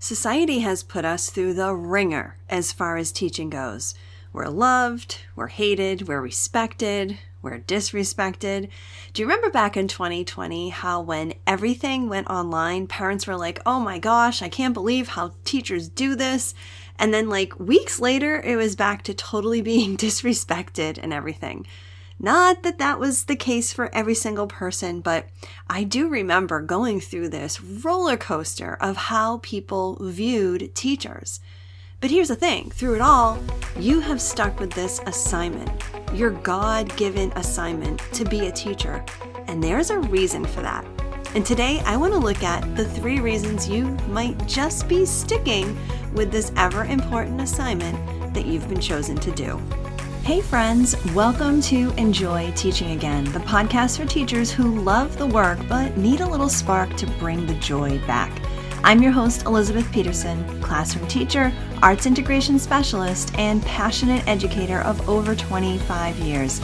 Society has put us through the ringer as far as teaching goes. We're loved, we're hated, we're respected, we're disrespected. Do you remember back in 2020 how when everything went online, parents were like, oh my gosh, I can't believe how teachers do this. And then like weeks later, it was back to totally being disrespected and everything. Not that that was the case for every single person, but I do remember going through this roller coaster of how people viewed teachers. But here's the thing, through it all, you have stuck with this assignment, your God-given assignment to be a teacher. And there's a reason for that. And today I want to look at the 3 reasons you might just be sticking with this ever important assignment that you've been chosen to do. Hey friends, welcome to Enjoy Teaching Again, the podcast for teachers who love the work but need a little spark to bring the joy back. I'm your host, Elizabeth Peterson, classroom teacher, arts integration specialist, and passionate educator of over 25 years.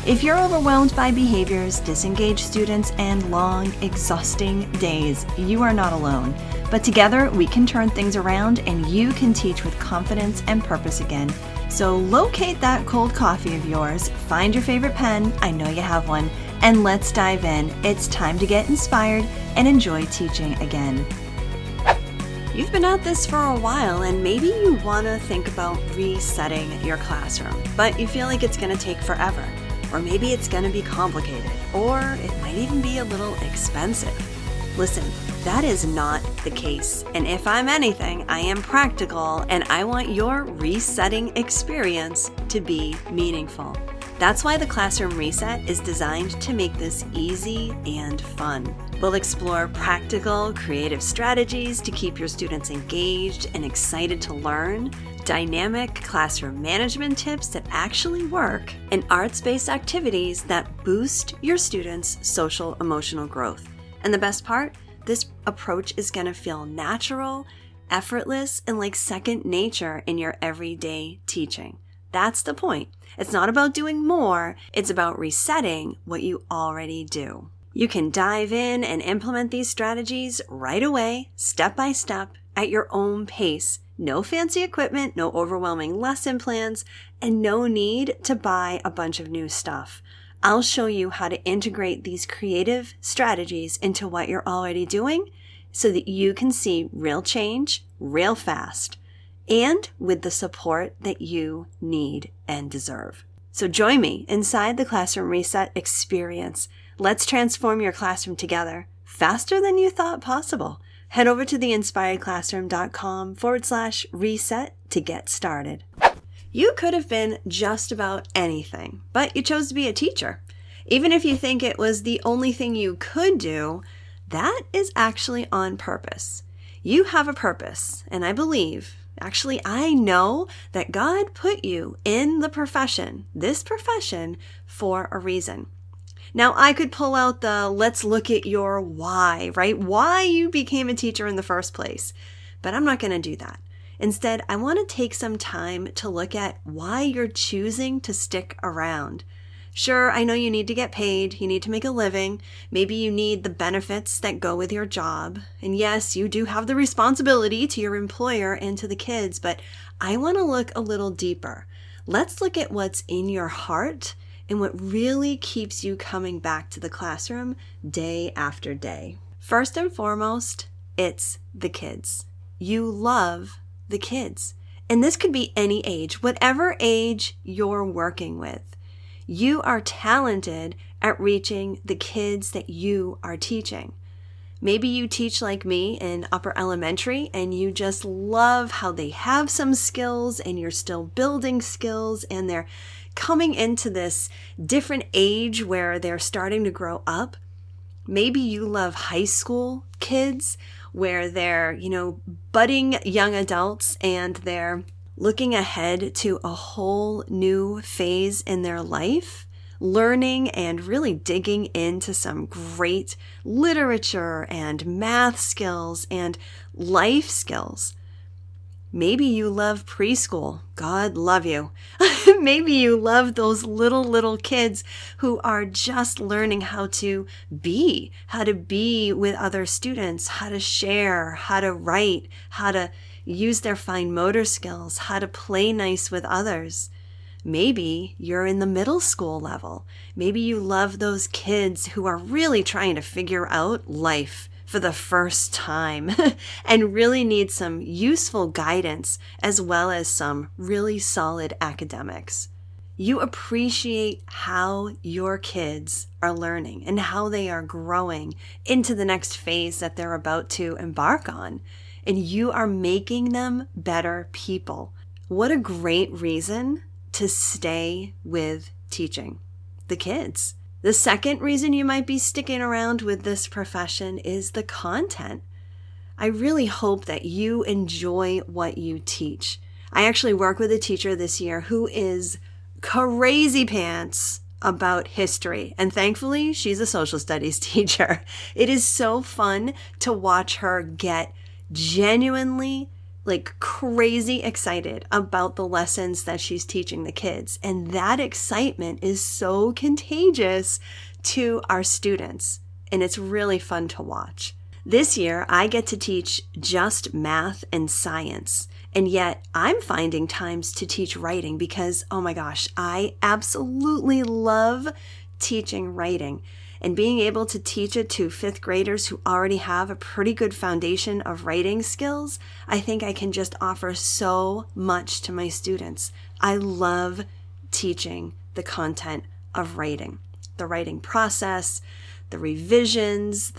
If you're overwhelmed by behaviors, disengaged students, and long, exhausting days, you are not alone. But together, we can turn things around and you can teach with confidence and purpose again. So locate that cold coffee of yours, find your favorite pen, I know you have one, and let's dive in. It's time to get inspired and enjoy teaching again. You've been at this for a while and maybe you want to think about resetting your classroom, but you feel like it's going to take forever, or maybe it's going to be complicated, or it might even be a little expensive. Listen, that is not the case. And if I'm anything, I am practical and I want your resetting experience to be meaningful. That's why the Classroom Reset is designed to make this easy and fun. We'll explore practical, creative strategies to keep your students engaged and excited to learn, dynamic classroom management tips that actually work, and arts-based activities that boost your students' social-emotional growth. And the best part? This approach is going to feel natural, effortless, and like second nature in your everyday teaching. That's the point. It's not about doing more, it's about resetting what you already do. You can dive in and implement these strategies right away, step by step, at your own pace. No fancy equipment, no overwhelming lesson plans, and no need to buy a bunch of new stuff. I'll show you how to integrate these creative strategies into what you're already doing so that you can see real change, real fast, and with the support that you need and deserve. So join me inside the Classroom Reset experience. Let's transform your classroom together faster than you thought possible. Head over to theinspiredclassroom.com/reset to get started. You could have been just about anything, but you chose to be a teacher. Even if you think it was the only thing you could do, that is actually on purpose. You have a purpose, and I believe, actually I know that God put you in the profession, this profession, for a reason. Now, I could pull out the let's look at your why, right? Why you became a teacher in the first place, but I'm not going to do that. Instead, I want to take some time to look at why you're choosing to stick around. Sure, I know you need to get paid, you need to make a living, maybe you need the benefits that go with your job, and yes, you do have the responsibility to your employer and to the kids, but I want to look a little deeper. Let's look at what's in your heart and what really keeps you coming back to the classroom day after day. First and foremost, it's the kids. You love the kids. And this could be any age, whatever age you're working with. You are talented at reaching the kids that you are teaching. Maybe you teach like me in upper elementary and you just love how they have some skills and you're still building skills and they're coming into this different age where they're starting to grow up. Maybe you love high school kids where they're, budding young adults and they're looking ahead to a whole new phase in their life, learning and really digging into some great literature and math skills and life skills. Maybe you love preschool. God love you. Maybe you love those little kids who are just learning how to be with other students, how to share, how to write, how to use their fine motor skills, how to play nice with others. Maybe you're in the middle school level. Maybe you love those kids who are really trying to figure out life for the first time and really need some useful guidance as well as some really solid academics. You appreciate how your kids are learning and how they are growing into the next phase that they're about to embark on, and you are making them better people. What a great reason to stay with teaching the kids. The second reason you might be sticking around with this profession is the content. I really hope that you enjoy what you teach. I actually work with a teacher this year who is crazy pants about history, and thankfully she's a social studies teacher. It is so fun to watch her get genuinely crazy excited about the lessons that she's teaching the kids. And that excitement is so contagious to our students. And it's really fun to watch. This year, I get to teach just math and science. And yet I'm finding times to teach writing because, oh my gosh, I absolutely love teaching writing. And being able to teach it to fifth graders who already have a pretty good foundation of writing skills, I think I can just offer so much to my students. I love teaching the content of writing, the writing process, the revisions,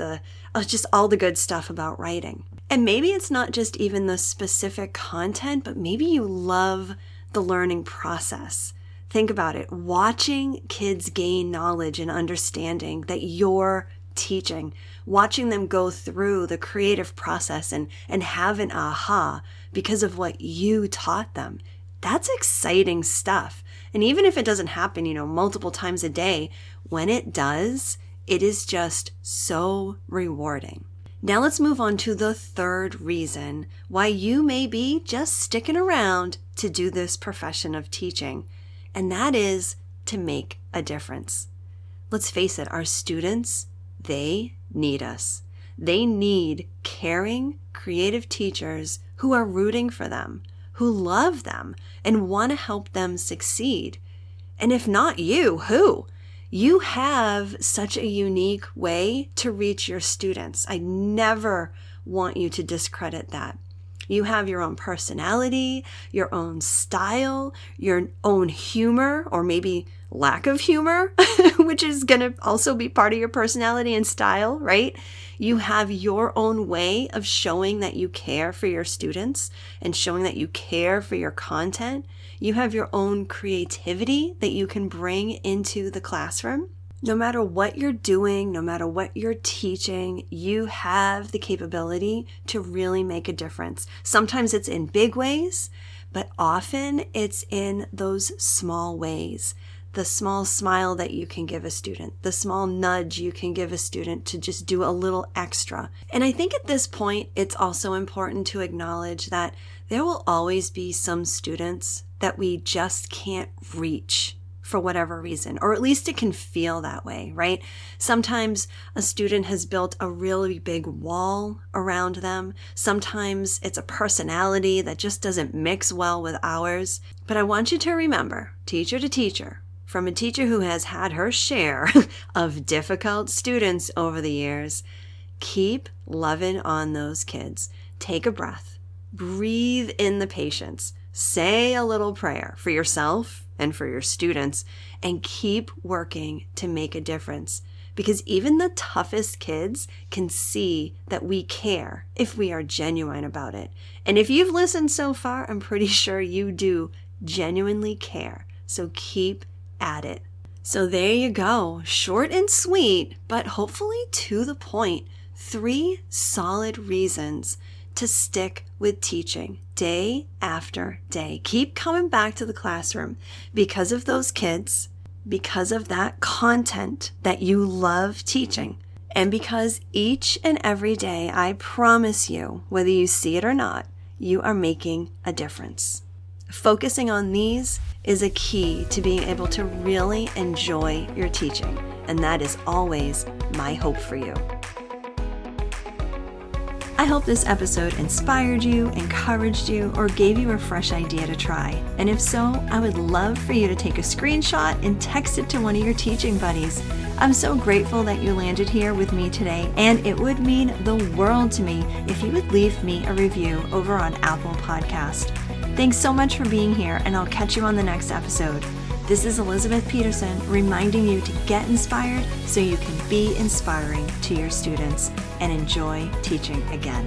just all the good stuff about writing. And maybe it's not just even the specific content, but maybe you love the learning process. Think about it, watching kids gain knowledge and understanding that you're teaching, watching them go through the creative process and have an aha because of what you taught them. That's exciting stuff. And even if it doesn't happen, multiple times a day, when it does, it is just so rewarding. Now let's move on to the third reason why you may be just sticking around to do this profession of teaching. And that is to make a difference. Let's face it, our students, they need us. They need caring, creative teachers who are rooting for them, who love them, and want to help them succeed. And if not you, who? You have such a unique way to reach your students. I never want you to discredit that. You have your own personality, your own style, your own humor, or maybe lack of humor, which is going to also be part of your personality and style, right? You have your own way of showing that you care for your students and showing that you care for your content. You have your own creativity that you can bring into the classroom. No matter what you're doing, no matter what you're teaching, you have the capability to really make a difference. Sometimes it's in big ways, but often it's in those small ways. The small smile that you can give a student, the small nudge you can give a student to just do a little extra. And I think at this point, it's also important to acknowledge that there will always be some students that we just can't reach for whatever reason, or at least it can feel that way, right? Sometimes a student has built a really big wall around them. Sometimes it's a personality that just doesn't mix well with ours. But I want you to remember, teacher to teacher, from a teacher who has had her share of difficult students over the years, keep loving on those kids. Take a breath, breathe in the patience, say a little prayer for yourself and for your students, and keep working to make a difference. Because even the toughest kids can see that we care if we are genuine about it. And if you've listened so far, I'm pretty sure you do genuinely care. So keep at it. So there you go. Short and sweet, but hopefully to the point. 3 solid reasons to stick with teaching day after day. Keep coming back to the classroom because of those kids, because of that content that you love teaching, and because each and every day, I promise you, whether you see it or not, you are making a difference. Focusing on these is a key to being able to really enjoy your teaching, and that is always my hope for you. I hope this episode inspired you, encouraged you, or gave you a fresh idea to try. And if so, I would love for you to take a screenshot and text it to one of your teaching buddies. I'm so grateful that you landed here with me today, and it would mean the world to me if you would leave me a review over on Apple Podcast. Thanks so much for being here, and I'll catch you on the next episode. This is Elizabeth Peterson reminding you to get inspired so you can be inspiring to your students and enjoy teaching again.